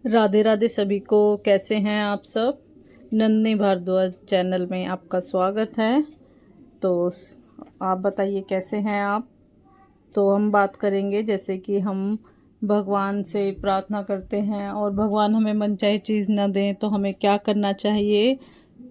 राधे राधे सभी को। कैसे हैं आप सब। नंदिनी भारद्वाज चैनल में आपका स्वागत है। तो आप बताइए कैसे हैं आप। तो हम बात करेंगे जैसे कि हम भगवान से प्रार्थना करते हैं और भगवान हमें मनचाही चीज़ ना दें तो हमें क्या करना चाहिए।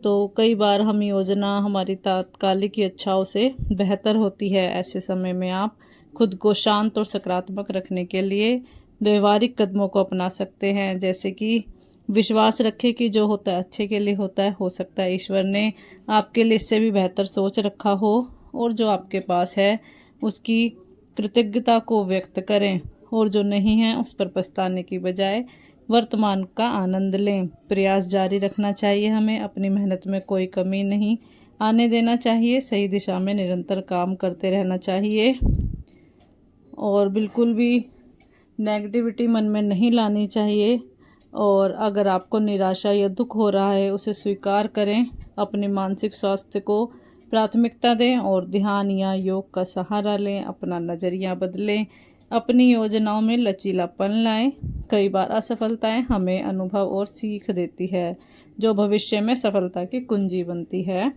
तो कई बार हम योजना हमारी तात्कालिक इच्छाओं से बेहतर होती है। ऐसे समय में आप खुद को शांत और सकारात्मक रखने के लिए व्यवहारिक कदमों को अपना सकते हैं। जैसे कि विश्वास रखें कि जो होता है अच्छे के लिए होता है। हो सकता है ईश्वर ने आपके लिए इससे भी बेहतर सोच रखा हो, और जो आपके पास है उसकी कृतज्ञता को व्यक्त करें, और जो नहीं है उस पर पछताने की बजाय वर्तमान का आनंद लें। प्रयास जारी रखना चाहिए, हमें अपनी मेहनत में कोई कमी नहीं आने देना चाहिए। सही दिशा में निरंतर काम करते रहना चाहिए और बिल्कुल भी नेगेटिविटी मन में नहीं लानी चाहिए। और अगर आपको निराशा या दुख हो रहा है उसे स्वीकार करें। अपने मानसिक स्वास्थ्य को प्राथमिकता दें और ध्यान या योग का सहारा लें। अपना नज़रिया बदलें, अपनी योजनाओं में लचीलापन लाएं। कई बार असफलताएं हमें अनुभव और सीख देती है, जो भविष्य में सफलता की कुंजी बनती है।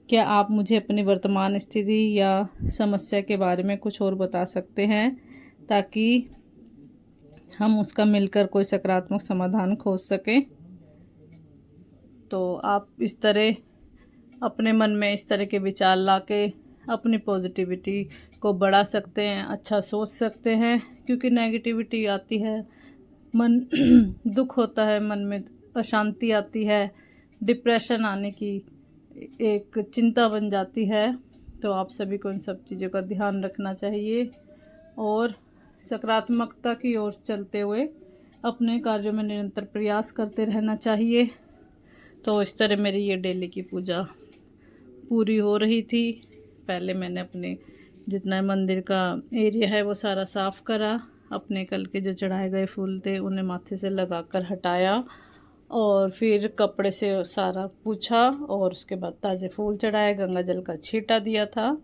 क्या आप मुझे अपनी वर्तमान स्थिति या समस्या के बारे में कुछ और बता सकते हैं, ताकि हम उसका मिलकर कोई सकारात्मक समाधान खोज सकें। तो आप इस तरह अपने मन में इस तरह के विचार ला के अपनी पॉजिटिविटी को बढ़ा सकते हैं, अच्छा सोच सकते हैं। क्योंकि नेगेटिविटी आती है, मन दुख होता है, मन में अशांति आती है, डिप्रेशन आने की एक चिंता बन जाती है। तो आप सभी को इन सब चीज़ों का ध्यान रखना चाहिए और सकारात्मकता की ओर चलते हुए अपने कार्यों में निरंतर प्रयास करते रहना चाहिए। तो इस तरह मेरी ये डेली की पूजा पूरी हो रही थी। पहले मैंने अपने जितना मंदिर का एरिया है वो सारा साफ़ करा। अपने कल के जो चढ़ाए गए फूल थे उन्हें माथे से लगाकर हटाया और फिर कपड़े से सारा पूछा और उसके बाद ताज़े फूल चढ़ाए, गंगा जल का छींटा दिया था।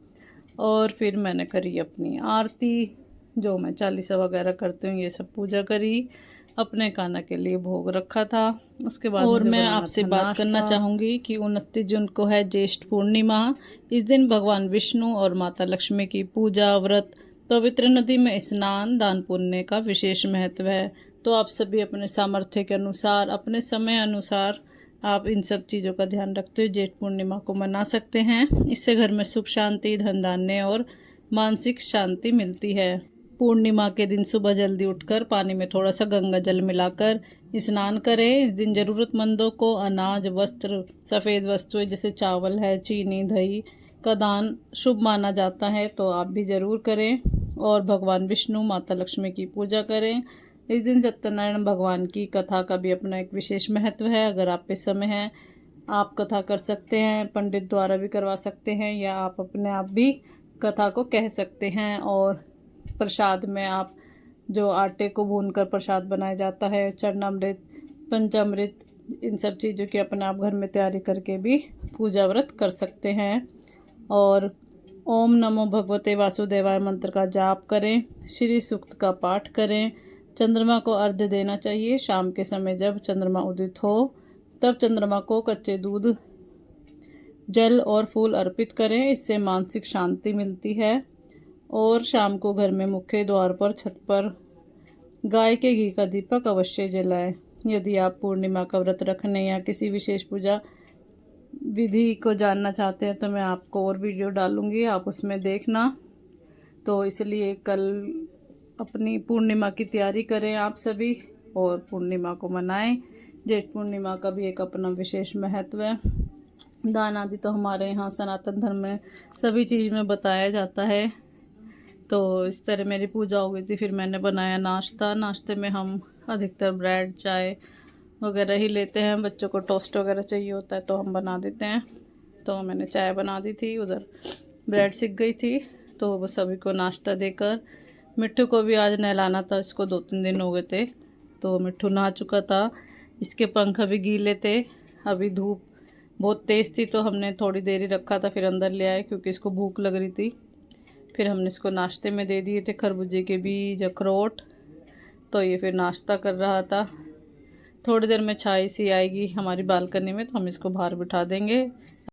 और फिर मैंने करी अपनी आरती, जो मैं चालीसा वगैरह करती हूँ, ये सब पूजा करी। अपने कान्हा के लिए भोग रखा था। उसके बाद और मैं आपसे बात करना चाहूँगी कि 29 जून को है ज्येष्ठ पूर्णिमा। इस दिन भगवान विष्णु और माता लक्ष्मी की पूजा, व्रत, पवित्र नदी में स्नान, दान पुण्य का विशेष महत्व है। तो आप सभी अपने सामर्थ्य के अनुसार, अपने समय अनुसार आप इन सब चीज़ों का ध्यान रखते हुए ज्येष्ठ पूर्णिमा को मना सकते हैं। इससे घर में सुख शांति, धन धान्य और मानसिक शांति मिलती है। पूर्णिमा के दिन सुबह जल्दी उठकर पानी में थोड़ा सा गंगा जल मिलाकर स्नान करें। इस दिन ज़रूरतमंदों को अनाज, वस्त्र, सफ़ेद वस्तुएं जैसे चावल है, चीनी, दही का दान शुभ माना जाता है। तो आप भी ज़रूर करें और भगवान विष्णु, माता लक्ष्मी की पूजा करें। इस दिन सत्यनारायण भगवान की कथा का भी अपना एक विशेष महत्व है। अगर आप पे समय है आप कथा कर सकते हैं, पंडित द्वारा भी करवा सकते हैं, या आप अपने आप भी कथा को कह सकते हैं। और प्रसाद में आप जो आटे को भूनकर प्रसाद बनाया जाता है, चरणामृत, पंचामृत, इन सब चीज़ों की अपने आप घर में तैयारी करके भी पूजा व्रत कर सकते हैं। और ओम नमो भगवते वासुदेवाय मंत्र का जाप करें, श्री सूक्त का पाठ करें। चंद्रमा को अर्घ्य देना चाहिए। शाम के समय जब चंद्रमा उदित हो तब चंद्रमा को कच्चे दूध, जल और फूल अर्पित करें। इससे मानसिक शांति मिलती है। और शाम को घर में मुख्य द्वार पर, छत पर गाय के घी का दीपक अवश्य जलाएं। यदि आप पूर्णिमा का व्रत रखने या किसी विशेष पूजा विधि को जानना चाहते हैं तो मैं आपको और वीडियो डालूंगी, आप उसमें देखना। तो इसलिए कल अपनी पूर्णिमा की तैयारी करें आप सभी और पूर्णिमा को मनाएं। जेठ पूर्णिमा का भी एक अपना विशेष महत्व है। दान आदि तो हमारे यहाँ सनातन धर्म में सभी चीज़ में बताया जाता है। तो इस तरह मेरी पूजा हो गई थी। फिर मैंने बनाया नाश्ता। नाश्ते में हम अधिकतर ब्रेड, चाय वगैरह ही लेते हैं। बच्चों को टोस्ट वगैरह चाहिए होता है तो हम बना देते हैं। तो मैंने चाय बना दी थी, उधर ब्रेड सिक गई थी, तो वो सभी को नाश्ता देकर, मिट्ठू को भी आज नहलाना था, इसको 2-3 दिन हो गए थे तो मिट्ठू नहा चुका था। इसके पंख अभी गीले थे। अभी धूप बहुत तेज़ थी तो हमने थोड़ी देर ही रखा था, फिर अंदर ले आए क्योंकि इसको भूख लग रही थी। फिर हमने इसको नाश्ते में दे दिए थे खरबूजे के बीज, अखरोट। तो ये फिर नाश्ता कर रहा था। थोड़ी देर में छाई सी आएगी हमारी बालकनी में तो हम इसको बाहर बिठा देंगे।